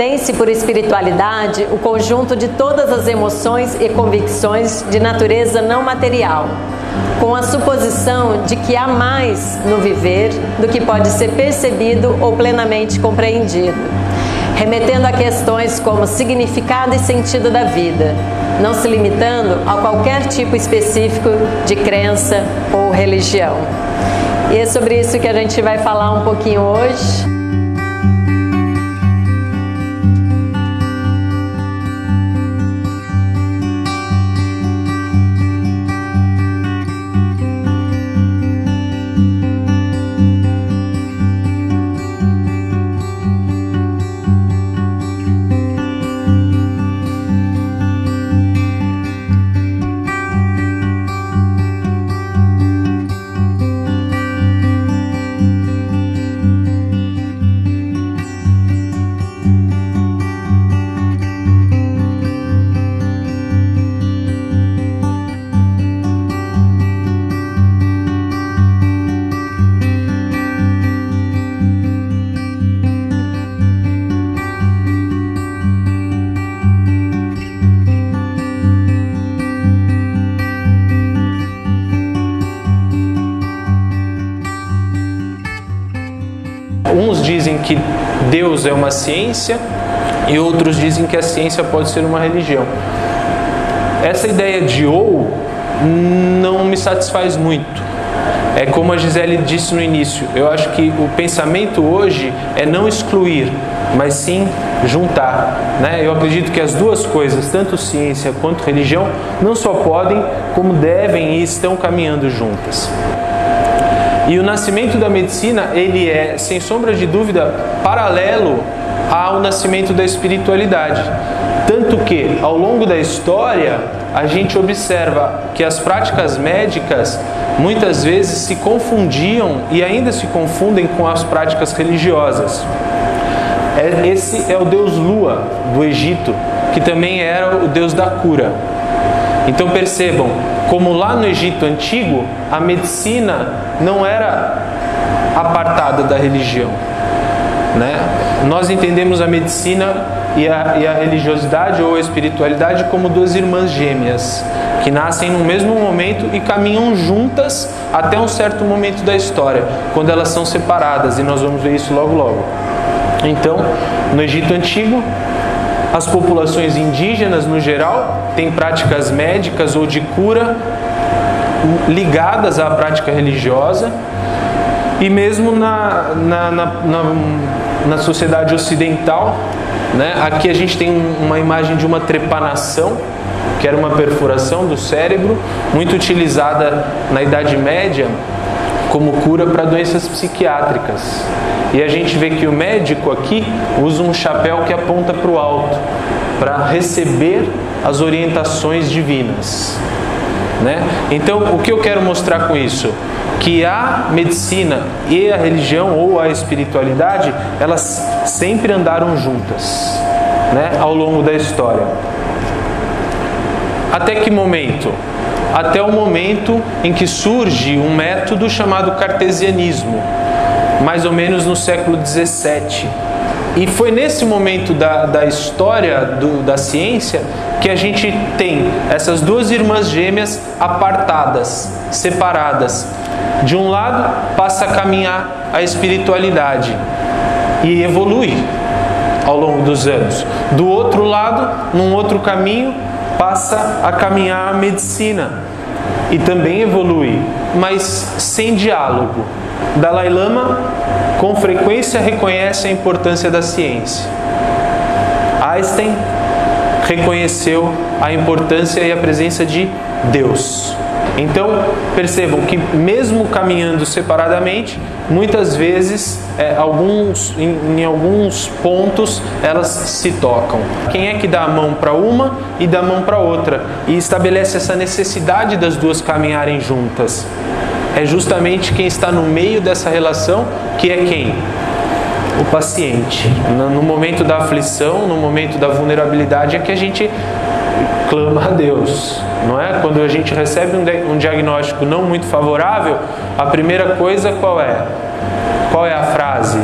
Entende-se por espiritualidade o conjunto de todas as emoções e convicções de natureza não material, com a suposição de que há mais no viver do que pode ser percebido ou plenamente compreendido, remetendo a questões como significado e sentido da vida, não se limitando a qualquer tipo específico de crença ou religião. E é sobre isso que a gente vai falar um pouquinho hoje. Uns dizem que Deus é uma ciência e outros dizem que a ciência pode ser uma religião. Essa ideia de ou não me satisfaz muito. É como a Gisele disse no início, eu acho que o pensamento hoje é não excluir, mas sim juntar, né? Eu acredito que as duas coisas, tanto ciência quanto religião, não só podem, como devem e estão caminhando juntas. E o nascimento da medicina, ele é, sem sombra de dúvida, paralelo ao nascimento da espiritualidade. Tanto que, ao longo da história, a gente observa que as práticas médicas muitas vezes se confundiam e ainda se confundem com as práticas religiosas. Esse é o deus Lua do Egito, que também era o deus da cura. Então percebam, como lá no Egito Antigo, a medicina não era apartada da religião, né? Nós entendemos a medicina e a religiosidade ou a espiritualidade como duas irmãs gêmeas, que nascem no mesmo momento e caminham juntas até um certo momento da história, quando elas são separadas, e nós vamos ver isso logo logo. Então, no Egito Antigo, as populações indígenas, no geral, têm práticas médicas ou de cura ligadas à prática religiosa, e mesmo na sociedade ocidental, né, aqui a gente tem uma imagem de uma trepanação, que era uma perfuração do cérebro, muito utilizada na Idade Média como cura para doenças psiquiátricas. E a gente vê que o médico aqui usa um chapéu que aponta para o alto, para receber as orientações divinas, né? Então, o que eu quero mostrar com isso? Que a medicina e a religião ou a espiritualidade, elas sempre andaram juntas, né, ao longo da história. Até que momento? Até o momento em que surge um método chamado cartesianismo, mais ou menos no século XVII. E foi nesse momento da história da ciência que a gente tem essas duas irmãs gêmeas apartadas, separadas. De um lado passa a caminhar a espiritualidade e evolui ao longo dos anos. Do outro lado, num outro caminho, passa a caminhar a medicina e também evolui, mas sem diálogo. Dalai Lama com frequência reconhece a importância da ciência. Einstein reconheceu a importância e a presença de Deus. Então, percebam que mesmo caminhando separadamente, muitas vezes, em alguns pontos, elas se tocam. Quem é que dá a mão para uma e dá a mão para outra? E estabelece essa necessidade das duas caminharem juntas. É justamente quem está no meio dessa relação, que é quem? O paciente. No momento da aflição, no momento da vulnerabilidade, é que a gente clama a Deus, não é? Quando a gente recebe um diagnóstico não muito favorável, a primeira coisa qual é? Qual é a frase?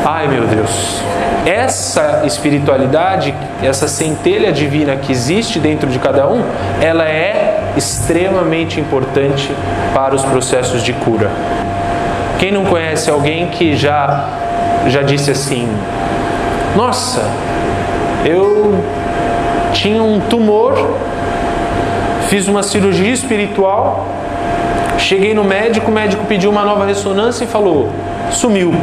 Ai, meu Deus, essa espiritualidade, essa centelha divina que existe dentro de cada um, ela é extremamente importante para os processos de cura. Quem não conhece alguém que já disse assim: nossa, eu tinha um tumor, fiz uma cirurgia espiritual, cheguei no médico, o médico pediu uma nova ressonância e falou: sumiu.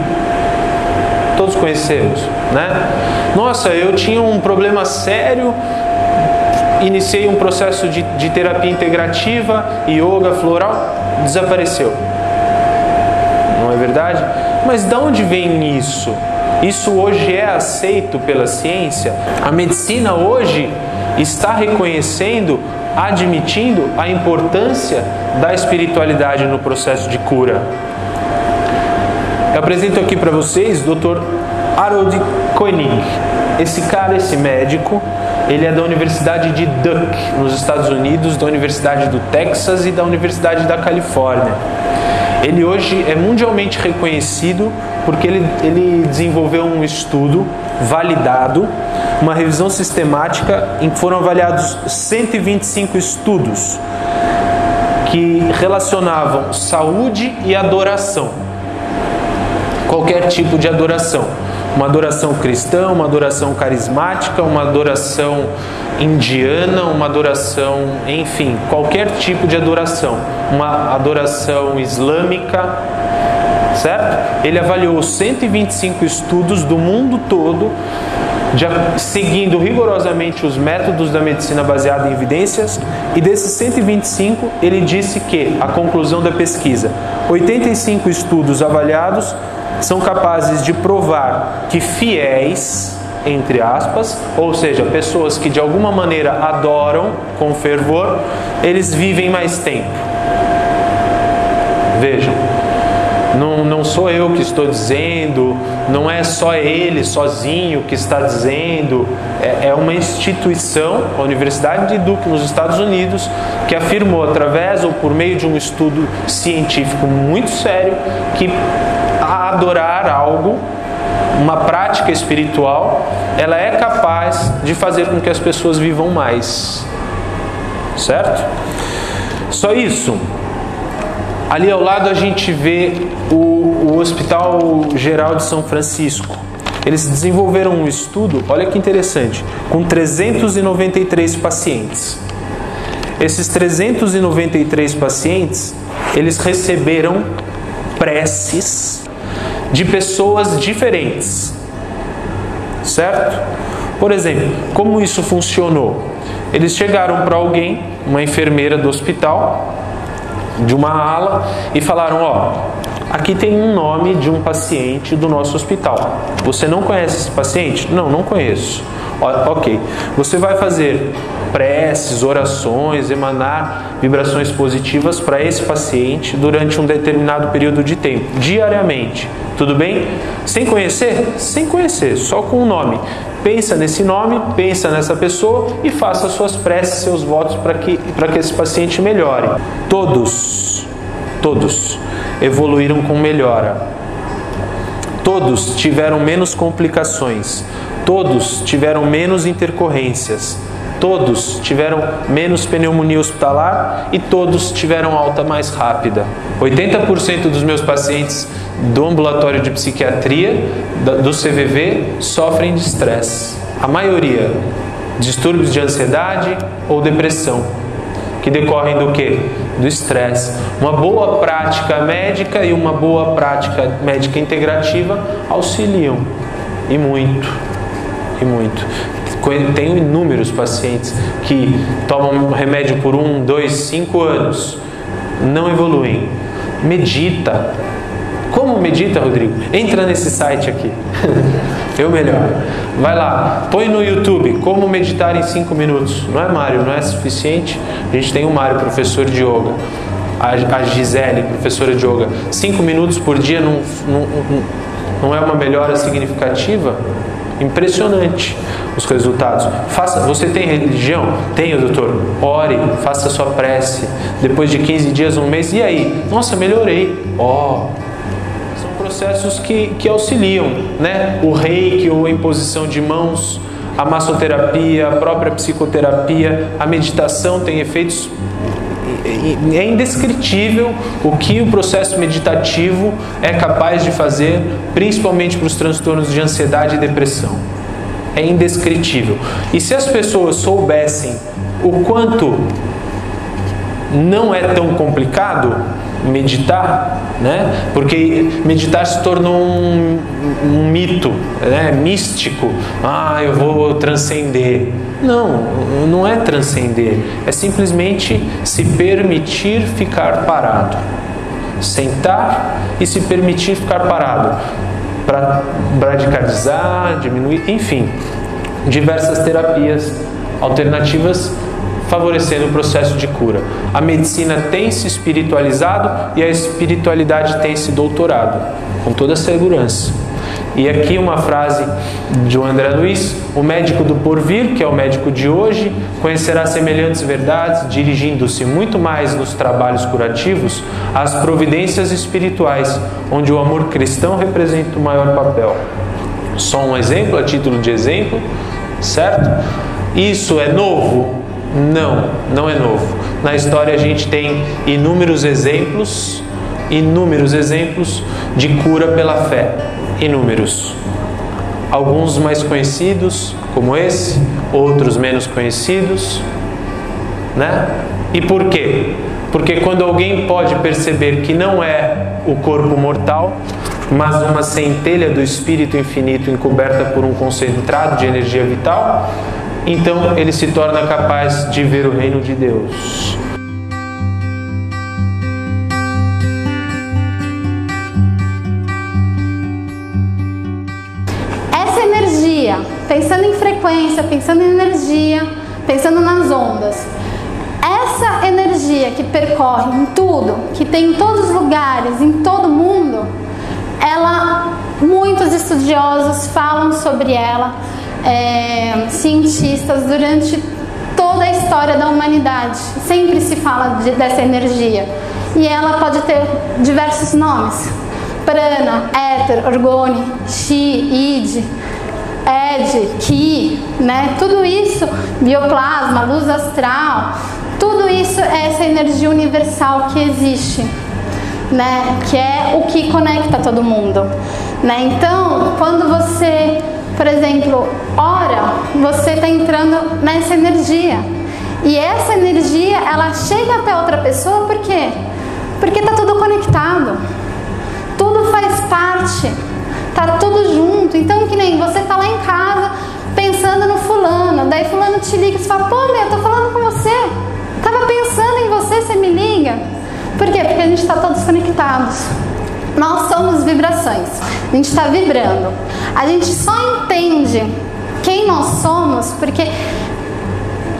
Todos conhecemos, né? Nossa, eu tinha um problema sério, iniciei um processo de terapia integrativa, yoga, floral, desapareceu. Não é verdade? Mas de onde vem isso? Isso hoje é aceito pela ciência? A medicina hoje está reconhecendo, admitindo a importância da espiritualidade no processo de cura. Eu apresento aqui para vocês o Dr. Harold Koenig. Esse cara, esse médico, ele é da Universidade de Duke, nos Estados Unidos, da Universidade do Texas e da Universidade da Califórnia. Ele hoje é mundialmente reconhecido porque ele desenvolveu um estudo validado, uma revisão sistemática em que foram avaliados 125 estudos que relacionavam saúde e adoração. Qualquer tipo de adoração. Uma adoração cristã, uma adoração carismática, uma adoração indiana, uma adoração, enfim, qualquer tipo de adoração. Uma adoração islâmica, certo? Ele avaliou 125 estudos do mundo todo, seguindo rigorosamente os métodos da medicina baseada em evidências, e desses 125, ele disse que, a conclusão da pesquisa, 85 estudos avaliados são capazes de provar que fiéis, entre aspas, ou seja, pessoas que de alguma maneira adoram com fervor, eles vivem mais tempo. Vejam, não sou eu que estou dizendo, não é só ele sozinho que está dizendo, é uma instituição, a Universidade de Duke nos Estados Unidos, que afirmou através ou por meio de um estudo científico muito sério que adorar algo, uma prática espiritual, ela é capaz de fazer com que as pessoas vivam mais, certo? Só isso. Ali ao lado a gente vê o Hospital Geral de São Francisco. Eles desenvolveram um estudo, olha que interessante, com 393 pacientes. Esses 393 pacientes, eles receberam preces de pessoas diferentes, certo? Por exemplo, como isso funcionou? Eles chegaram para alguém, uma enfermeira do hospital, de uma ala, e falaram: ó, aqui tem um nome de um paciente do nosso hospital. Você não conhece esse paciente? Não, não conheço. Ok, você vai fazer preces, orações, emanar vibrações positivas para esse paciente durante um determinado período de tempo, diariamente. Tudo bem? Sem conhecer? Sem conhecer, só com o nome. Pensa nesse nome, pensa nessa pessoa e faça suas preces, seus votos para que esse paciente melhore. Todos evoluíram com melhora. Todos tiveram menos complicações. Todos tiveram menos intercorrências. Todos tiveram menos pneumonia hospitalar e todos tiveram alta mais rápida. 80% dos meus pacientes do ambulatório de psiquiatria, do CVV, sofrem de estresse. A maioria, distúrbios de ansiedade ou depressão, que decorrem do quê? Do estresse. Uma boa prática médica e uma boa prática médica integrativa auxiliam, e muito. Tenho inúmeros pacientes que tomam remédio por 1, 2, 5 anos, não evoluem. Medita. Como medita, Rodrigo? Entra nesse site aqui. Eu melhor. Vai lá, põe no YouTube como meditar em 5 minutos. Não é, Mário? Não é suficiente? A gente tem o Mário, professor de yoga. A Gisele, professora de yoga. 5 minutos por dia não é uma melhora significativa? Impressionante os resultados. Você tem religião? Tenho, doutor. Ore, faça sua prece. Depois de 15 dias, um mês, e aí? Nossa, melhorei. São processos que auxiliam, né? O reiki ou a imposição de mãos, a massoterapia, a própria psicoterapia, a meditação tem efeitos. É indescritível o que o processo meditativo é capaz de fazer, principalmente para os transtornos de ansiedade e depressão. É indescritível. E se as pessoas soubessem o quanto não é tão complicado meditar, né? Porque meditar se tornou um mito, né? Místico. Eu vou transcender. Não é transcender, é simplesmente se permitir ficar parado. Sentar e se permitir ficar parado. Para radicalizar, diminuir, enfim, diversas terapias alternativas favorecendo o processo de cura. A medicina tem se espiritualizado e a espiritualidade tem se doutorado, com toda segurança. E aqui uma frase de André Luiz: o médico do porvir, que é o médico de hoje, conhecerá semelhantes verdades, dirigindo-se muito mais nos trabalhos curativos às providências espirituais, onde o amor cristão representa o maior papel. Só um exemplo, a título de exemplo, certo? Isso é novo? Não é novo. Na história a gente tem inúmeros exemplos de cura pela fé. Inúmeros. Alguns mais conhecidos, como esse, outros menos conhecidos, né? E por quê? Porque quando alguém pode perceber que não é o corpo mortal, mas uma centelha do Espírito Infinito encoberta por um concentrado de energia vital, então ele se torna capaz de ver o reino de Deus. Pensando em frequência, pensando em energia, pensando nas ondas. Essa energia que percorre em tudo, que tem em todos os lugares, em todo mundo, muitos estudiosos falam sobre ela, cientistas, durante toda a história da humanidade. Sempre se fala dessa energia. E ela pode ter diversos nomes: prana, éter, orgone, chi, id, Ed, Ki, né? Tudo isso, bioplasma, luz astral, tudo isso é essa energia universal que existe, né? Que é o que conecta todo mundo, né? Então, quando você, por exemplo, ora, você está entrando nessa energia. E essa energia, ela chega até outra pessoa, por quê? Porque está tudo conectado. Tudo faz parte. Tá tudo junto. Então, que nem você tá lá em casa pensando no fulano, daí fulano te liga e você fala: pô, eu tô falando com você, tava pensando em você, você me liga. Por quê? Porque a gente tá todos conectados. Nós somos vibrações, a gente está vibrando. A gente só entende quem nós somos porque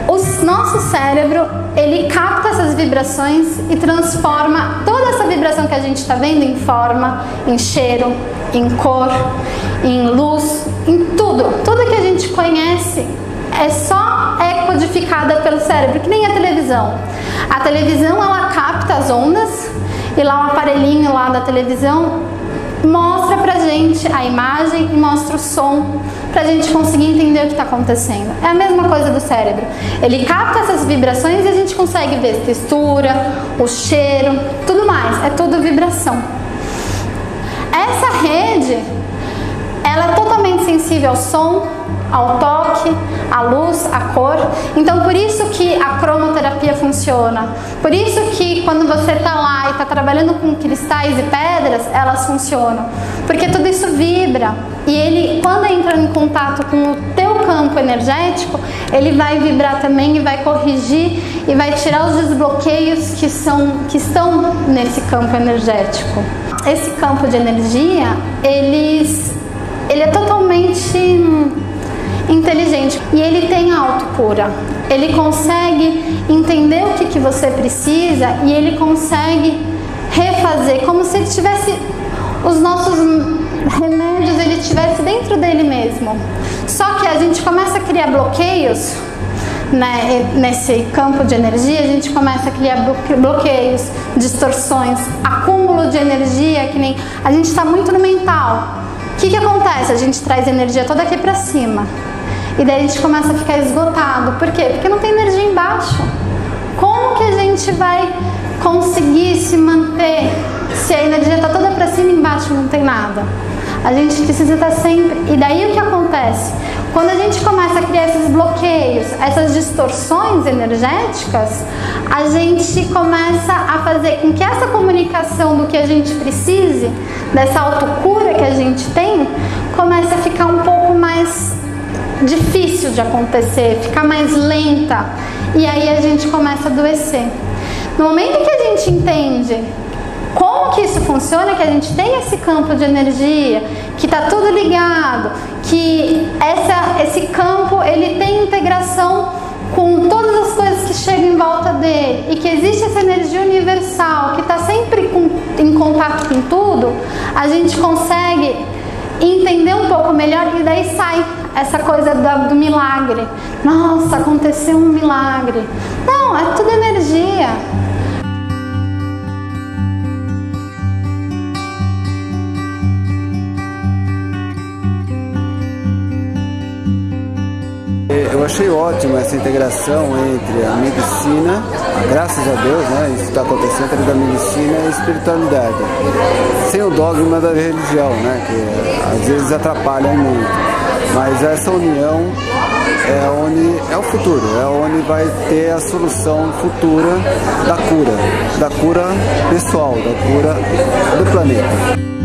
o nosso cérebro, ele capta essas vibrações e transforma toda essa vibração que a gente está vendo em forma, em cheiro, em cor, em luz, em tudo. Tudo que a gente conhece é codificada pelo cérebro, que nem a televisão. A televisão, ela capta as ondas e lá o aparelhinho lá da televisão mostra pra gente a imagem e mostra o som pra gente conseguir entender o que está acontecendo. É a mesma coisa do cérebro. Ele capta essas vibrações e a gente consegue ver a textura, o cheiro, tudo mais. É tudo vibração. Essa rede, ela é totalmente sensível ao som, ao toque, à luz, à cor. Então, por isso que a cromoterapia funciona. Por isso que quando você está lá e está trabalhando com cristais e pedras, elas funcionam. Porque tudo isso vibra. E ele, quando entra em contato com o teu campo energético, ele vai vibrar também e vai corrigir e vai tirar os desbloqueios que estão nesse campo energético. Esse campo de energia, ele é totalmente inteligente e ele tem autocura. Ele consegue entender o que você precisa e ele consegue refazer, como se ele tivesse os nossos remédios, ele tivesse dentro dele mesmo. Só que a gente começa a criar bloqueios né, nesse campo de energia, a gente começa a criar bloqueios, distorções, acúmulo de energia, que nem a gente está muito no mental. O que acontece? A gente traz a energia toda aqui para cima e daí a gente começa a ficar esgotado. Por quê? Porque não tem energia embaixo. Como que a gente vai conseguir se manter se a energia está toda para cima e embaixo não tem nada? A gente precisa estar sempre. E daí o que acontece? Quando a gente começa a criar esses bloqueios, essas distorções energéticas, a gente começa a fazer com que essa comunicação do que a gente precise, dessa autocura que a gente tem, comece a ficar um pouco mais difícil de acontecer, ficar mais lenta. E aí a gente começa a adoecer. No momento que a gente entende como que isso funciona, que a gente tem esse campo de energia, que está tudo ligado, que esse campo ele tem integração com todas as coisas que chegam em volta dele e que existe essa energia universal que está sempre em contato com tudo, a gente consegue entender um pouco melhor e daí sai essa coisa do milagre. Nossa, aconteceu um milagre. Não, é tudo energia. Eu achei ótimo essa integração entre a medicina, graças a Deus, né, isso está acontecendo entre a medicina e a espiritualidade, sem o dogma da religião, né, que às vezes atrapalha muito, mas essa união é o futuro, é onde vai ter a solução futura da cura pessoal, da cura do planeta.